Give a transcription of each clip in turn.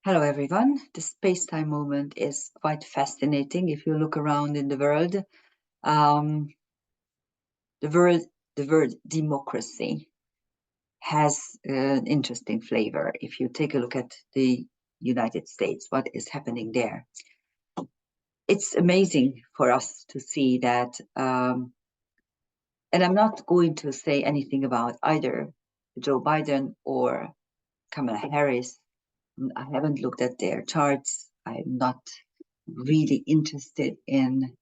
Hello, everyone. The space-time moment is quite fascinating. If you look around in the world, um, the word democracy has an interesting flavor. If you take a look at the United States, what is happening there? It's amazing for us to see that. And I'm not going to say anything about either Joe Biden or Kamala Harris. I haven't looked at their charts. I'm not really interested in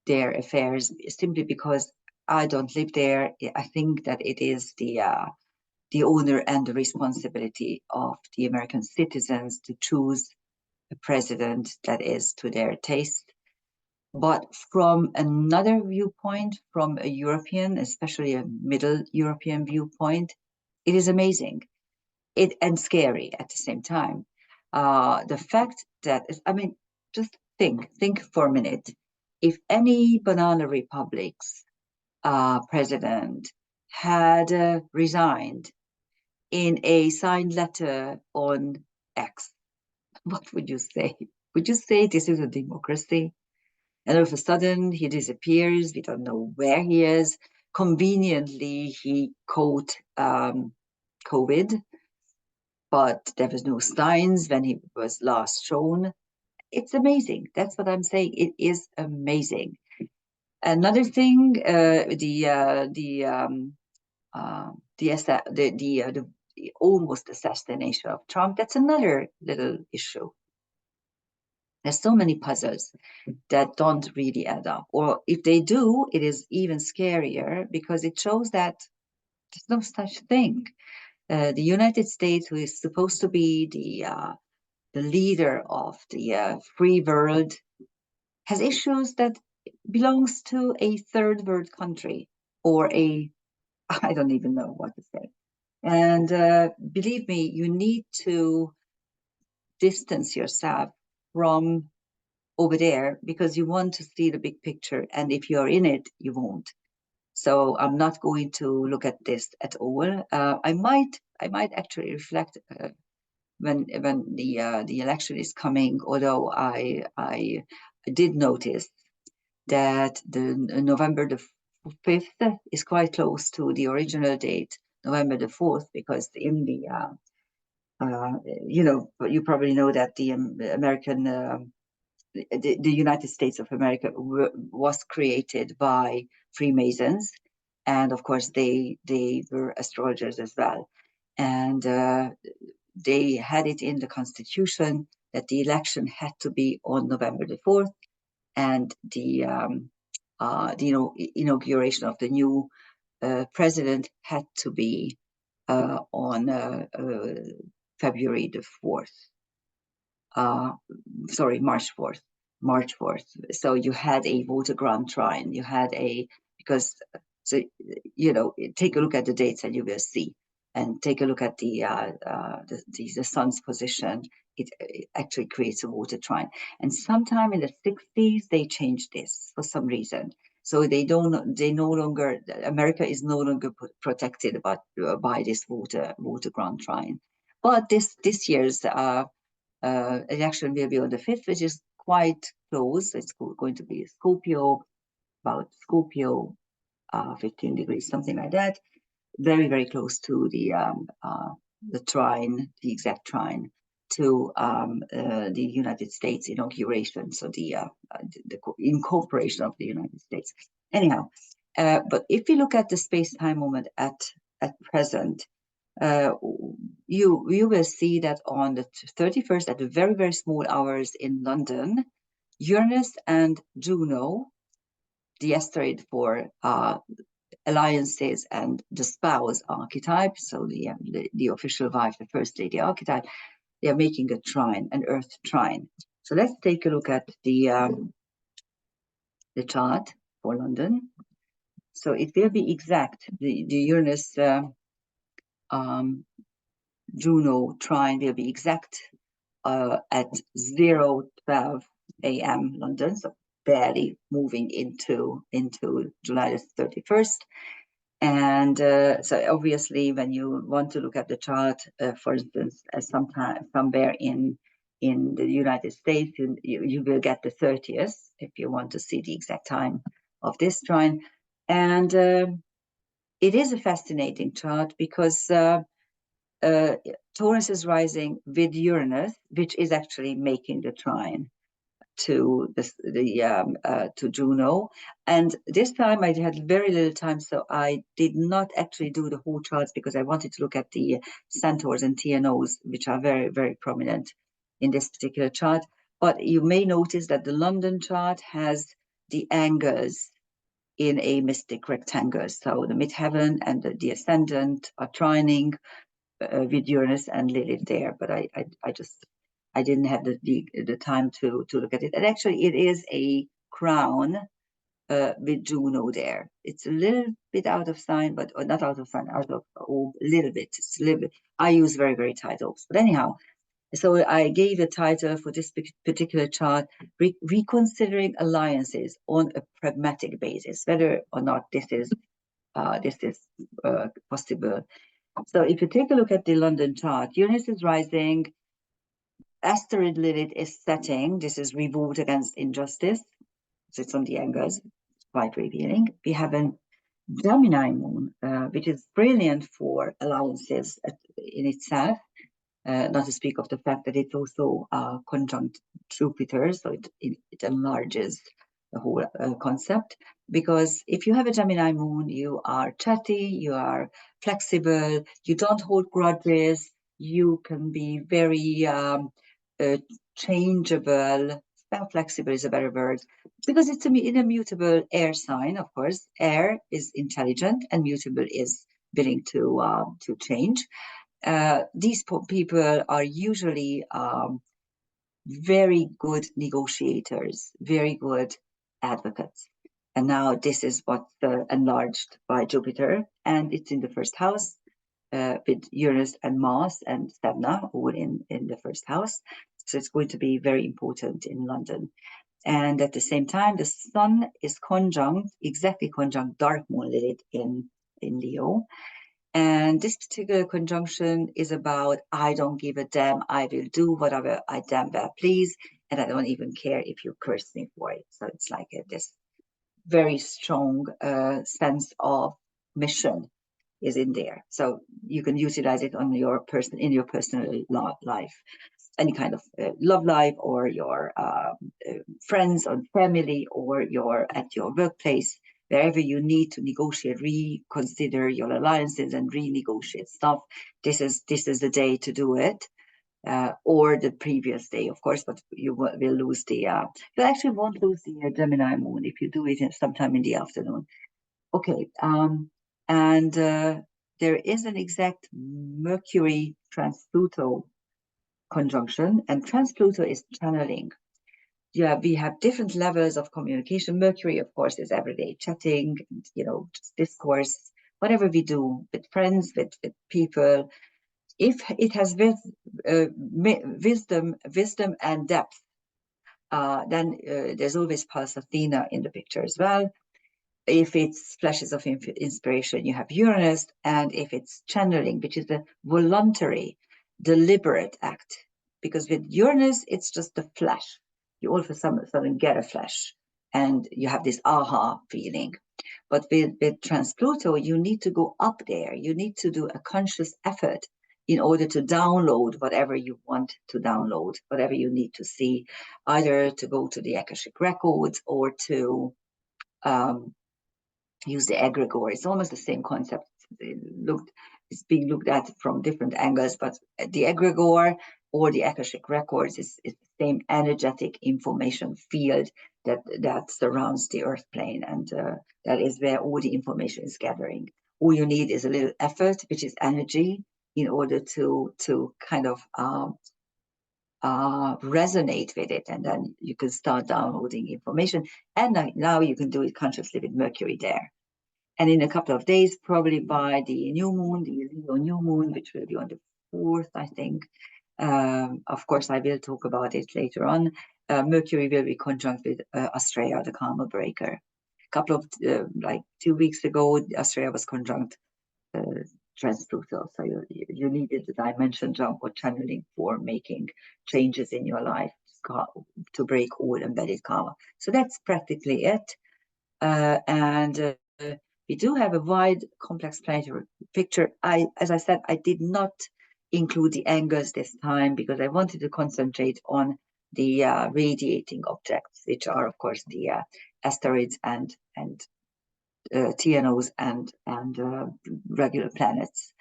their affairs simply because I don't live there. I think that it is the honor and the responsibility of the American citizens to choose a president that is to their taste. But from another viewpoint, from a European, especially a middle European viewpoint, it is amazing and scary at the same time. The fact that, I mean, just think for a minute. If any banana republic's president had resigned in a signed letter on X, what would you say? Would you say this is a democracy? And all of a sudden he disappears. We don't know where he is. Conveniently, he caught COVID, but there was no signs when he was last shown. It's amazing. That's what I'm saying. It is amazing. Another thing, the almost assassination of Trump. That's another little issue. There's so many puzzles that don't really add up, or if they do, it is even scarier because it shows that there's no such thing. The United States, who is supposed to be the leader of the free world, has issues that belongs to a third world country or I don't even know what to say. And believe me, you need to distance yourself from over there because you want to see the big picture. And if you're in it, you won't. So I'm not going to look at this at all. I might actually reflect when the election is coming. Although I did notice that the November the 5th is quite close to the original date, November the 4th, because in the you probably know that the American the United States of America was created by Freemasons, and of course they were astrologers as well, and they had it in the Constitution that the election had to be on November the 4th, and the inauguration of the new president had to be on February the 4th. Sorry, March 4th. March 4th. So you had a voter grant Trine. You had because take a look at the dates and you will see. And take a look at the sun's position. It actually creates a water trine. And sometime in the 60s, they changed this for some reason. So they no longer, America is no longer protected by this water grant trine. But this year's election will be on the 5th, which is quite close. It's going to be Scorpio, about Scorpio, 15 degrees, something like that. Very, very close to the trine, the exact trine to the United States inauguration. So the incorporation of the United States. Anyhow, but if you look at the space-time moment at present, you will see that on the 31st, at the very, very small hours in London, Uranus and Juno, the asteroid for alliances and the spouse archetype, so the official wife, the first lady archetype, they are making a trine, an Earth trine. So let's take a look at the chart for London. So it will be exact. The Uranus Juno trine will be exact at 0:12 a.m. London, so barely moving into July the 31st. And so obviously when you want to look at the chart, for instance, somewhere in in the United States, you will get the 30th if you want to see the exact time of this trine. And it is a fascinating chart because Taurus is rising with Uranus, which is actually making the trine to to Juno. And this time I had very little time, so I did not actually do the whole charts because I wanted to look at the centaurs and TNOs, which are very, very prominent in this particular chart. But you may notice that the London chart has the angles in a mystic rectangle. So the midheaven and the ascendant are trining with Uranus and Lilith there, but I didn't have the time to look at it. And actually, it is a crown with Juno there. It's a little bit out of sign, but or not out of sign, out of a little bit. It's a little bit. I use very, very tight orbs. But anyhow, so I gave a title for this particular chart, Reconsidering Alliances on a Pragmatic Basis, whether or not this is possible. So if you take a look at the London chart, Uranus is rising, asteroid Lilith is setting. This is revolt against injustice. So it's on the angles, it's quite revealing. We have a Gemini moon, which is brilliant for alliances in itself. Not to speak of the fact that it's also conjunct Jupiter, so it enlarges the whole concept. Because if you have a Gemini moon, you are chatty, you are flexible, you don't hold grudges, you can be very changeable. Well, flexible is a better word because it's an immutable air sign. Of course, air is intelligent and mutable is willing to change. These people are usually very good negotiators, very good advocates. And now this is what enlarged by Jupiter, and it's in the first house with Uranus and Mars and Sedna, all in the first house. So it's going to be very important in London. And at the same time, the Sun is exactly conjunct dark moon Lilith in Leo. And this particular conjunction is about, I don't give a damn, I will do whatever I damn well please, and I don't even care if you curse me for it. So it's like this very strong sense of mission is in there. So you can utilize it on in your personal life, any kind of love life, or your friends or family, or at your workplace. Wherever you need to negotiate, reconsider your alliances and renegotiate stuff, this is the day to do it, or the previous day, of course. But you will lose you actually won't lose the Gemini moon if you do it sometime in the afternoon. Okay, and there is an exact Mercury trans-Pluto conjunction, and trans-Pluto is channeling. Yeah, we have different levels of communication. Mercury, of course, is everyday chatting, just discourse, whatever we do with friends, with people. If it has wisdom and depth, then there's always Pulse Athena in the picture as well. If it's flashes of inspiration, you have Uranus. And if it's channeling, which is a voluntary, deliberate act, because with Uranus, it's just a flash. You all of a sudden get a flash and you have this aha feeling. But with trans-Pluto, you need to go up there. You need to do a conscious effort in order to download whatever you want to download, whatever you need to see, either to go to the Akashic records or to use the egregore. It's almost the same concept. It's being looked at from different angles, but the egregore or the Akashic records is the same energetic information field that surrounds the earth plane, and that is where all the information is gathering. All you need is a little effort, which is energy, in order to kind of resonate with it, and then you can start downloading information. And now you can do it consciously with Mercury there. And in a couple of days, probably by the new moon, the Leo new moon, which will be on the 4th, I think. Of course, I will talk about it later on. Mercury will be conjunct with Astrea, the Karma breaker. A couple of, like 2 weeks ago, Astrea was conjunct transfrutal. So you needed the dimension jump or channeling for making changes in your life to break old embedded karma. So that's practically it. And we do have a wide, complex planetary picture. As I said, I did not include the angles this time because I wanted to concentrate on the radiating objects, which are, of course, the asteroids and TNOs and regular planets.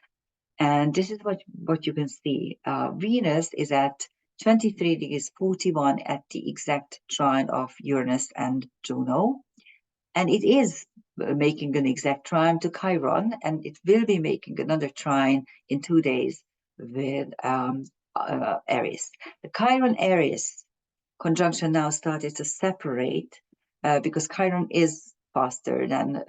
And this is what you can see. Venus is at 23 degrees 41 at the exact trine of Uranus and Juno. And it is making an exact trine to Chiron, and it will be making another trine in 2 days with Aries. The Chiron-Aries conjunction now started to separate because Chiron is faster than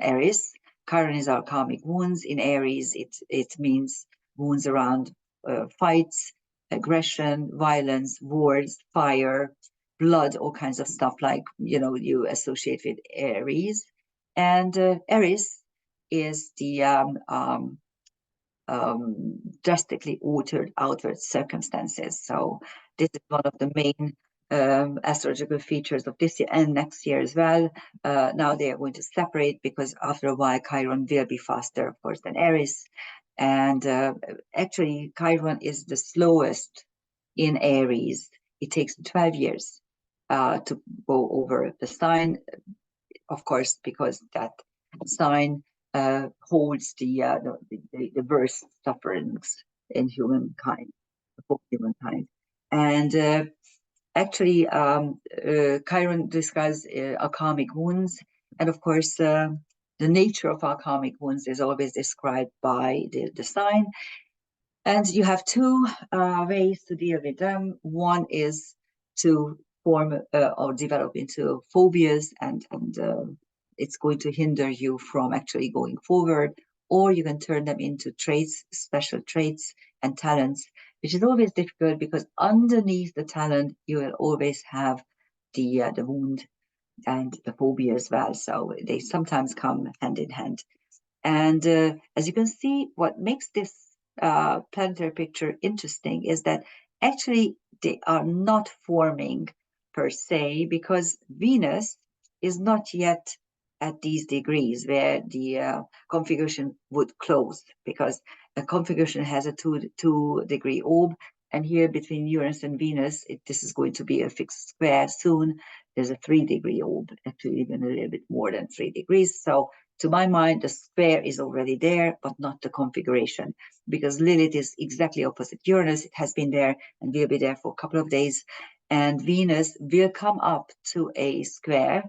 Aries. Chiron is our karmic wounds. In Aries, it means wounds around fights, aggression, violence, wars, fire, blood, all kinds of stuff like you associate with Aries. And Aries is the drastically altered outward circumstances. So this is one of the main astrological features of this year and next year as well. Now they are going to separate because after a while Chiron will be faster, of course, than Aries. And actually Chiron is the slowest in Aries. It takes 12 years to go over the sign, of course, because that sign holds the worst sufferings in humankind, for humankind. And actually, Chiron describes our karmic wounds, and of course, the nature of our karmic wounds is always described by the sign. And you have two ways to deal with them. One is to form or develop into phobias, and it's going to hinder you from actually going forward. Or you can turn them into traits, special traits and talents, which is always difficult because underneath the talent, you will always have the wound and the phobia as well. So they sometimes come hand in hand. And as you can see, what makes this planetary picture interesting is that actually they are not forming per se because Venus is not yet at these degrees where the configuration would close, because a configuration has a two degree orb, and here between Uranus and Venus this is going to be a fixed square soon. There's a 3-degree orb, actually even a little bit more than 3 degrees. So to my mind, the square is already there, but not the configuration, because Lilith is exactly opposite Uranus. It has been there and will be there for a couple of days. And Venus will come up to a square,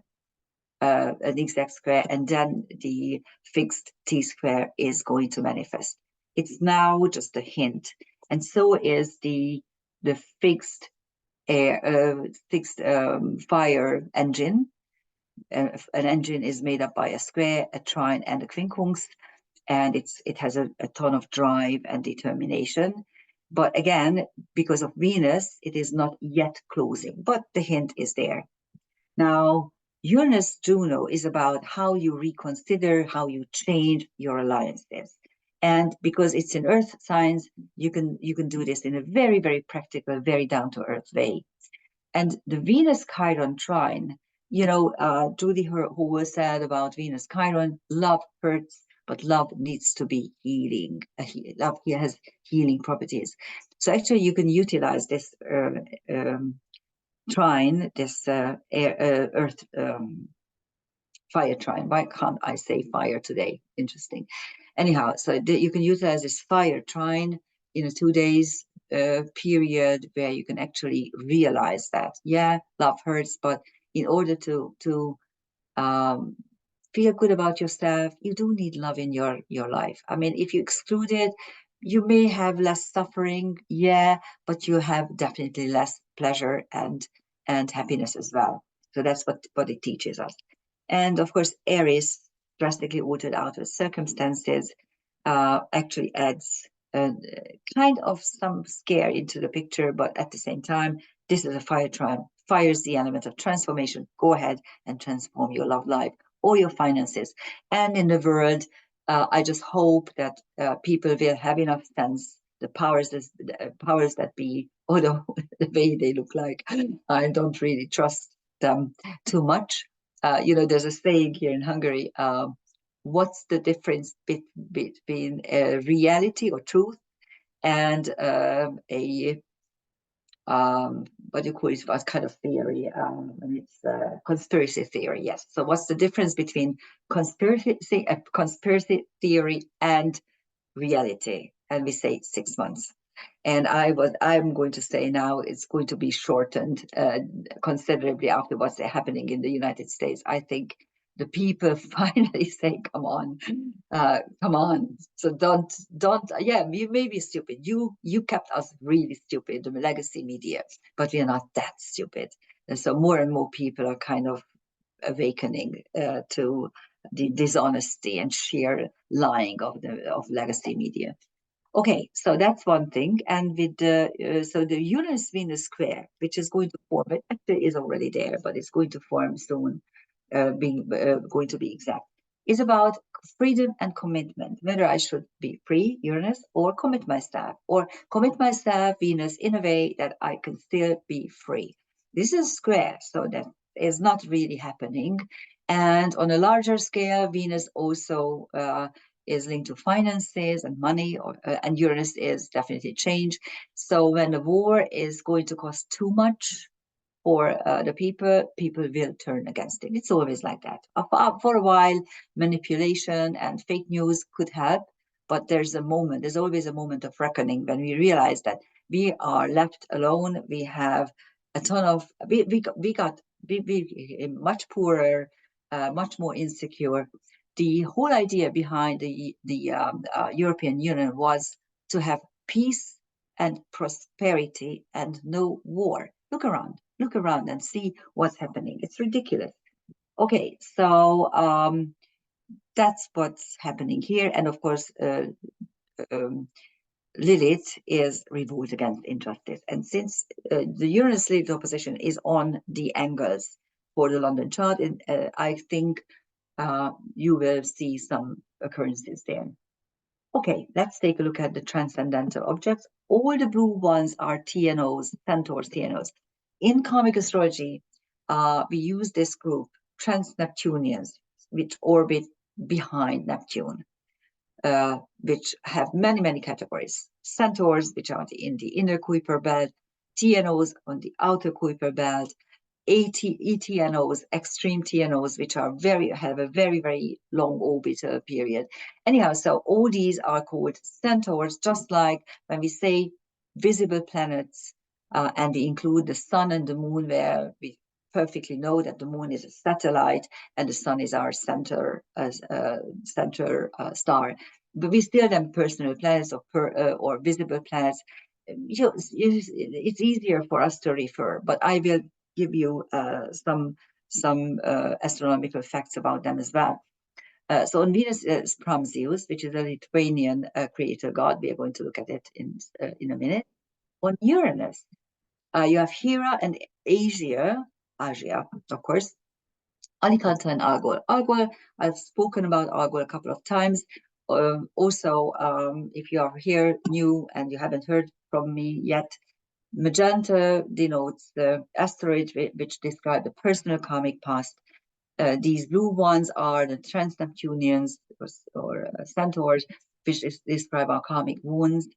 an exact square, and then the fixed T-square is going to manifest. It's now just a hint. And so is the fixed fire engine. An engine is made up by a square, a trine, and a quincunx, and it has a ton of drive and determination. But again, because of Venus, it is not yet closing, but the hint is there. Now, Uranus Juno is about how you reconsider, how you change your alliances. And because it's in earth signs, you can do this in a very, very practical, very down-to-earth way. And the Venus Chiron trine, Judy Hoover said about Venus Chiron, love hurts, but love needs to be healing. Love here has healing properties. So actually you can utilize this trine, this earth fire trine. Why can't I say fire today? Interesting. Anyhow, so you can utilize this fire trine in a 2 days period where you can actually realize that, yeah, love hurts, but in order to feel good about yourself, you do need love in your life. I mean, if you exclude it, you may have less suffering, yeah, but you have definitely less pleasure and happiness as well. So that's what it teaches us. And of course, Aries, drastically altered outer circumstances, actually adds kind of some scare into the picture, but at the same time, this is a fire trine. Fire is the element of transformation. Go ahead and transform your love life or your finances. And in the world, I just hope that people will have enough sense, the powers that be, although the way they look like, I don't really trust them too much. There's a saying here in Hungary, what's the difference between reality or truth and a what do you call it? What kind of theory? And it's conspiracy theory. Yes. So what's the difference between conspiracy theory and reality? And we say 6 months. And I'm going to say now it's going to be shortened considerably after what's happening in the United States. I think the people finally say, come on. So don't, yeah, you may be stupid. You kept us really stupid, the legacy media, but we are not that stupid. And so more and more people are kind of awakening to the dishonesty and sheer lying of legacy media. Okay, so that's one thing. And with the Uranus Venus square, which is going to form, it actually is already there, but it's going to form soon, being going to be exact, is about freedom and commitment, whether I should be free, Uranus, or commit myself, Venus, in a way that I can still be free. This is square, so that is not really happening. And on a larger scale, Venus also is linked to finances and money, and Uranus is definitely change. So when the war is going to cost too much for the people will turn against it. It's always like that. For a while, manipulation and fake news could help, but there's always a moment of reckoning when we realize that we are left alone. We have a ton of, we got much poorer, much more insecure. The whole idea behind the European Union was to have peace and prosperity and no war. Look around and see what's happening. It's ridiculous. Okay, so that's what's happening here. And of course, um, Lilith is revolt against injustice. And since the Uranus Lilith opposition is on the angles for the London chart, I think you will see some occurrences there. Okay, let's take a look at the transcendental objects. All the blue ones are TNOs, centaurs, TNOs. In comic astrology, we use this group, trans-Neptunians, which orbit behind Neptune, which have many, many categories. Centaurs, which are in the inner Kuiper belt, TNOs on the outer Kuiper belt, ETNOs, extreme TNOs, which have a very, very long orbital period. Anyhow, so all these are called centaurs, just like when we say visible planets, and we include the sun and the moon, where we perfectly know that the moon is a satellite and the sun is our center star. But we still have personal planets or visible planets. It's easier for us to refer, but I will give you some astronomical facts about them as well. So on Venus is Zeus, which is a Lithuanian creator god. We are going to look at it in a minute. On Uranus, you have Hera and Asia, of course, Alicante and Algol. Algol, I've spoken about Algol a couple of times. Also, if you are here new and you haven't heard from me yet, magenta denotes the asteroids which describe the personal karmic past. These blue ones are the trans-Neptunians or centaurs, which describe our karmic wounds.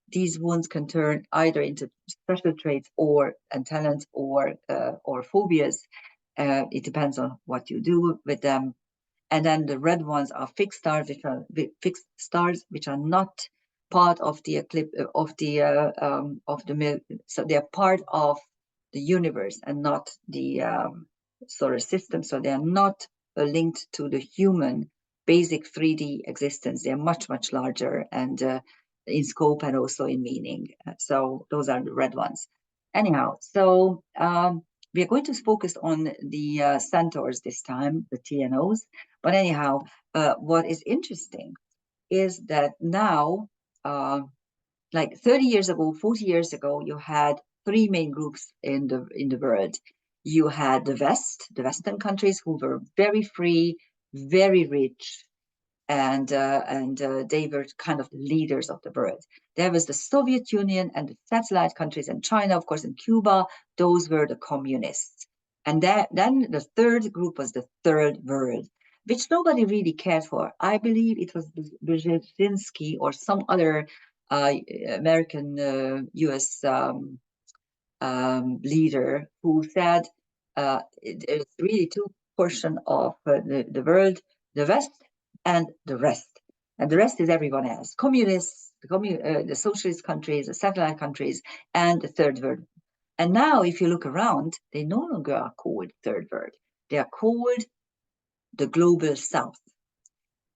These wounds can turn either into special traits and talents or phobias. It depends on what you do with them. And then the red ones are fixed stars, which are not part of the eclipse so they're part of the universe and not the solar system. So they are not linked to the human basic 3D existence. They are much, much larger and in scope and also in meaning. So those are the red ones. Anyhow, so we are going to focus on the centaurs this time, the TNOs. But anyhow, what is interesting is that now, like 30 years ago, 40 years ago, you had three main groups in the world. You had the Western countries who were very free, very rich, and they were kind of the leaders of the world. There was the Soviet Union and the satellite countries, and China, of course, and Cuba. Those were the communists. And then the third group was the third world, which nobody really cared for. I believe it was Brzezinski or some other American U.S. Leader who said there's really two portions of the world, the West and the rest. And the rest is everyone else, communists, the socialist countries, the satellite countries, and the third world. And now, if you look around, they no longer are called third world. They are called the global south.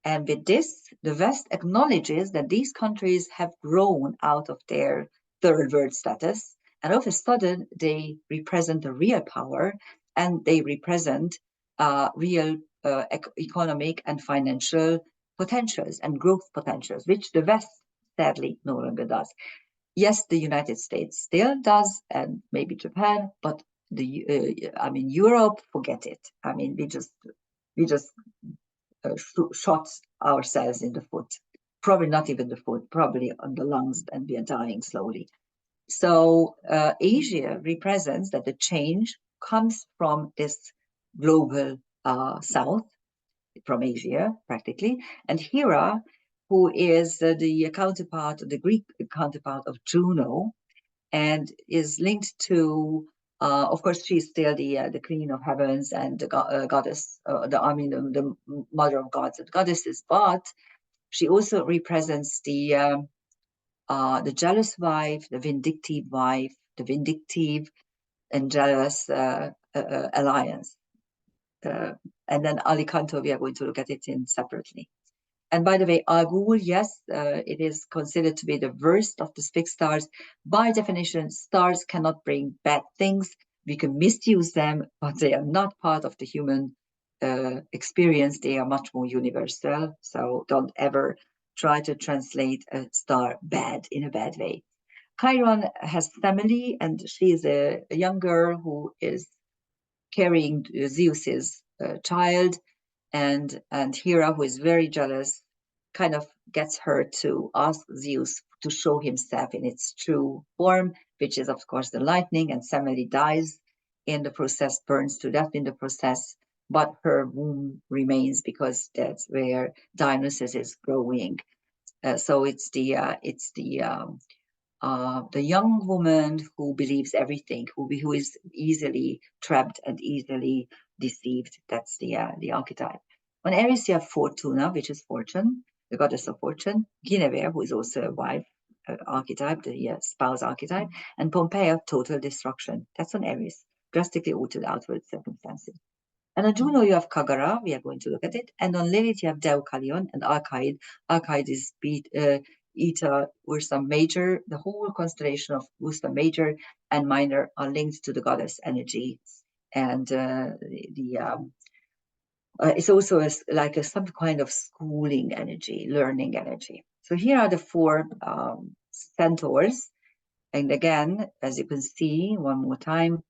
And with this, the West acknowledges that these countries have grown out of their third world status, and all of a sudden they represent a real power, and they represent real economic and financial potentials and growth potentials, which the West sadly no longer does. Yes, the United States still does, and maybe Japan, but Europe, forget it. I mean, we just shot ourselves in the foot. Probably not even the foot, probably on the lungs, and we are dying slowly. So Asia represents that the change comes from this global south, from Asia practically. And Hera, who is the counterpart, the Greek counterpart of Juno, and is linked to of course, she's still the queen of heavens and the goddess, the mother of gods and goddesses. But she also represents the jealous wife, the vindictive wife, the vindictive and jealous alliance. And then Alicanto, we are going to look at it in separately. And by the way, Agul, yes, it is considered to be the worst of the fixed stars. By definition, stars cannot bring bad things. We can misuse them, but they are not part of the human experience. They are much more universal. So don't ever try to translate a star bad in a bad way. Chiron has family, and she is a young girl who is carrying Zeus's child, and Hera, who is very jealous, kind of gets her to ask Zeus to show himself in its true form, which is of course the lightning, and Semele dies in the process, burns to death in the process, but her womb remains because that's where Dionysus is growing. So it's the young woman who believes everything, who is easily trapped and easily deceived. That's the archetype. On Aries, you have Fortuna, which is fortune, the goddess of fortune. Guinevere, who is also a wife archetype, the spouse archetype, and Pompeia, total destruction. That's on Aries, drastically altered outward circumstances. And on Juno, you have Kagara, we are going to look at it. And on Lilith, you have Deucalion and Archeid. Archeid is Eta, Ursa Major. The whole constellation of Ursa Major and Minor are linked to the goddess energy. And it's also some kind of schooling energy, learning energy. So here are the four centaurs. And again, as you can see, one more time,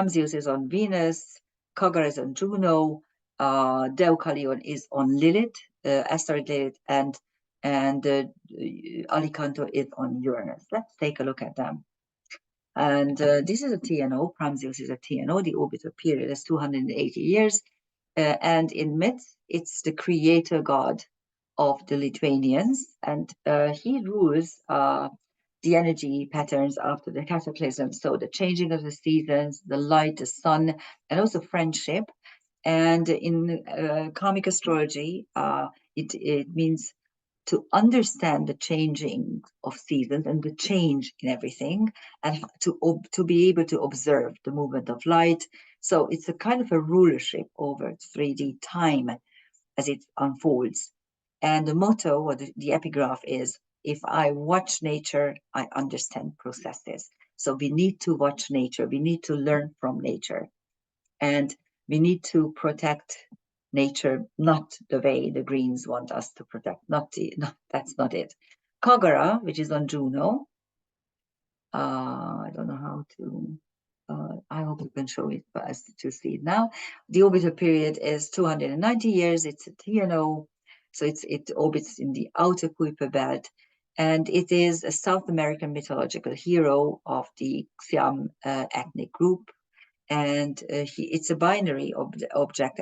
Zeus is on Venus, Kagara is on Juno, Deucalion is on Lilith, asteroid Lilith, and Alicanto is on Uranus. Let's take a look at them. And this is a TNO. Zeus is a TNO. The orbital period is 280 years. And in myths, it's the creator god of the Lithuanians, and he rules the energy patterns after the cataclysm. So the changing of the seasons, the light, the sun, and also friendship. And in karmic astrology, it means to understand the changing of seasons and the change in everything, and to be able to observe the movement of light. So it's a kind of a rulership over 3D time as it unfolds. And the motto or the epigraph is, if I watch nature, I understand processes. So we need to watch nature. We need to learn from nature. And we need to protect nature, not the way the Greens want us to protect. That's not it. Kagara, which is on Juno. I don't know how to. I hope you can show it for us to see it now. The orbital period is 290 years. It's a TNO, so it orbits in the outer Kuiper belt, and it is a South American mythological hero of the Xiam ethnic group. And it's a binary object,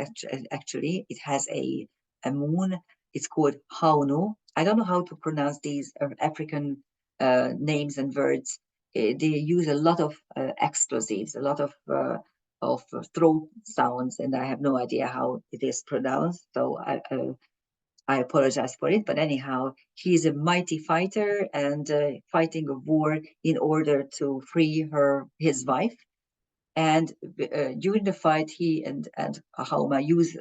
actually. It has a moon. It's called Juno. I don't know how to pronounce these African names and words. They use a lot of explosives, a lot of throat sounds, and I have no idea how it is pronounced. So I apologize for it. But anyhow, he's a mighty fighter and fighting a war in order to free his wife. And during the fight, he and Hauma use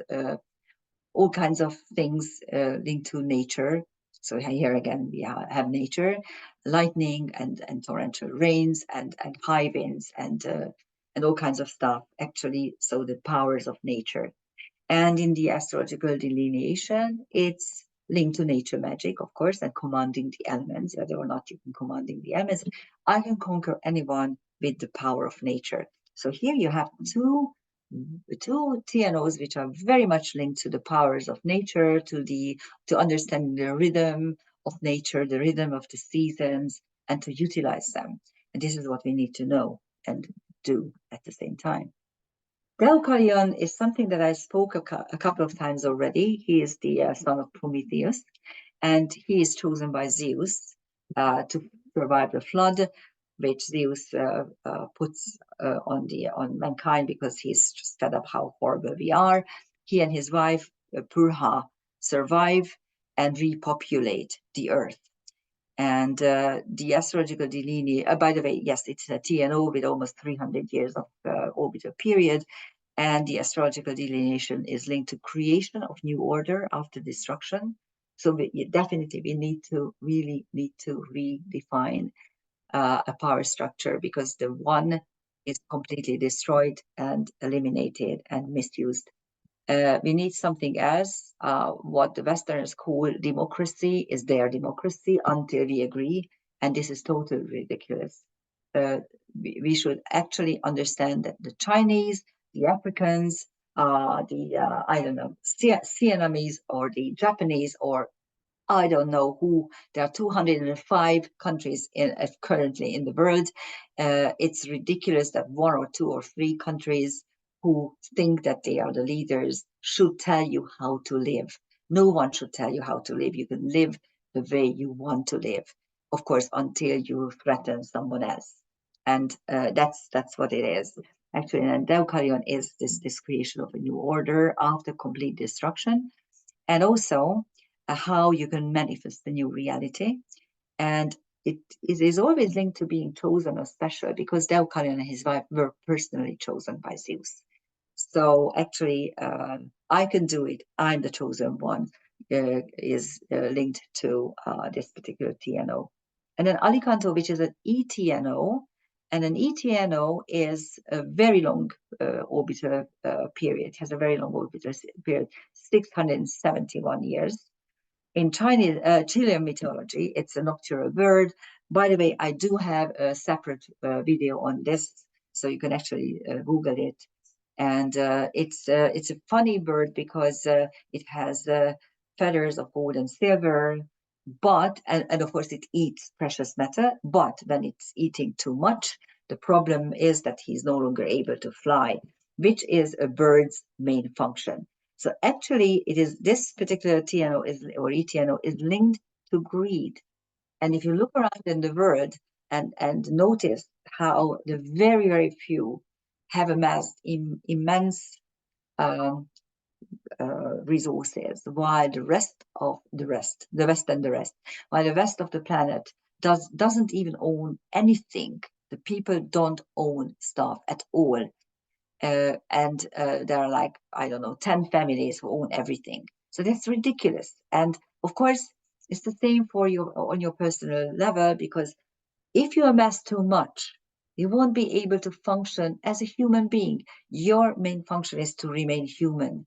all kinds of things linked to nature. So here again, we have nature, lightning and torrential rains and high winds and all kinds of stuff, actually. So the powers of nature. And in the astrological delineation, it's linked to nature magic, of course, and commanding the elements, whether or not you can commanding the elements. I can conquer anyone with the power of nature. So here you have two TNOs which are very much linked to the powers of nature, to understanding the rhythm of nature, the rhythm of the seasons, and to utilize them. And this is what we need to know and do at the same time. Deucalion is something that I spoke a couple of times already. He is the son of Prometheus, and he is chosen by Zeus to survive the flood, which Zeus puts on mankind because he's just fed up how horrible we are. He and his wife Purha survive and repopulate the earth. And the astrological delineation, by the way, yes, it's a TNO with almost 300 years of orbital period. And the astrological delineation is linked to creation of new order after destruction. So we really need to redefine a power structure, because the one is completely destroyed and eliminated and misused. We need something else. What the Westerners call democracy is their democracy until we agree, and this is totally ridiculous. We should actually understand that the Chinese, the Africans, I don't know, Siamese or the Japanese, or I don't know who. There are 205 countries currently in the world. It's ridiculous that one or two or three countries who think that they are the leaders should tell you how to live. No one should tell you how to live. You can live the way you want to live, of course, until you threaten someone else. And that's what it is. Actually, and Deucalion is this creation of a new order after complete destruction. And also how you can manifest the new reality. And it is always linked to being chosen or special, because Deucalion and his wife were personally chosen by Zeus. So actually, I can do it. I'm the chosen one, is linked to this particular TNO. And then Alicanto, which is an ETNO, and an ETNO is a very long orbital period, has a very long orbital period, 671 years. In Chinese, Chilean mythology, it's a nocturnal bird. By the way, I do have a separate video on this, so you can actually Google it. And it's a funny bird because it has feathers of gold and silver, but and of course it eats precious metal. But when it's eating too much, the problem is that he's no longer able to fly, which is a bird's main function. So actually, it is this particular TNO or ETNO is linked to greed. And if you look around in the world and notice how the very few have amassed immense resources, while the rest, while the rest of the planet doesn't even own anything. The people don't own stuff at all. And there are like, I don't know, 10 families who own everything. So that's ridiculous. And of course, it's the same for you on your personal level, because if you amass too much, you won't be able to function as a human being. Your main function is to remain human.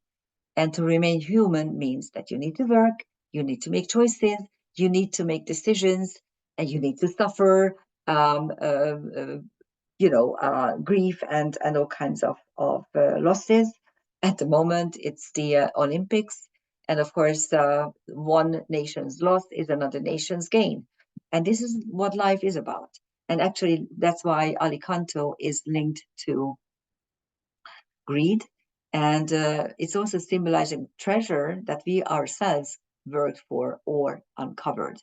And to remain human means that you need to work, you need to make choices, you need to make decisions, and you need to suffer grief and all kinds of losses. At the moment, it's the Olympics. And of course, one nation's loss is another nation's gain. And this is what life is about. And actually, that's why Alicanto is linked to greed. And it's also symbolizing treasure that we ourselves worked for or uncovered.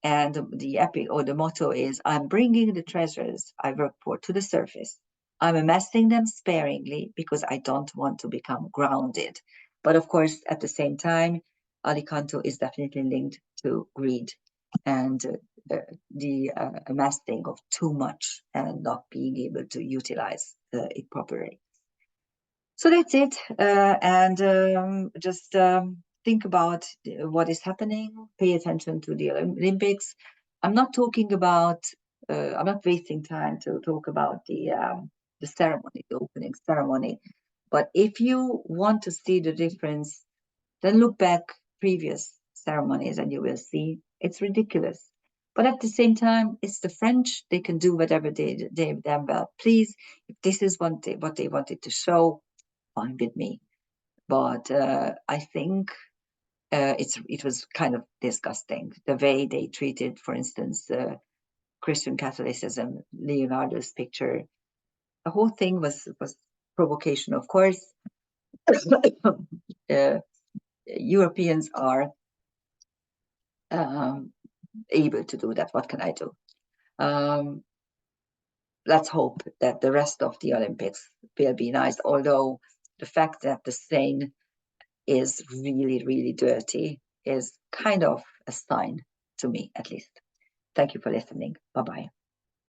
And the epic or the motto is, I'm bringing the treasures I work for to the surface. I'm amassing them sparingly because I don't want to become grounded. But of course, at the same time, Alicanto is definitely linked to greed and the amassing of too much and not being able to utilize it properly. So that's it. And just think about what is happening. Pay attention to the Olympics. I'm not talking about, I'm not wasting time to talk about the ceremony, the opening ceremony. But if you want to see the difference, then look back previous ceremonies and you will see it's ridiculous. But at the same time, it's the French. They can do whatever they damn well please. If this is what they wanted to show, fine with me. But I think it was kind of disgusting the way they treated, for instance, Christian Catholicism, Leonardo's picture. The whole thing was provocation, of course. Europeans are able to do that. What can I do? Let's hope that the rest of the Olympics will be nice, although the fact that the Seine is really, really dirty is kind of a sign to me, at least. Thank you for listening. Bye-bye.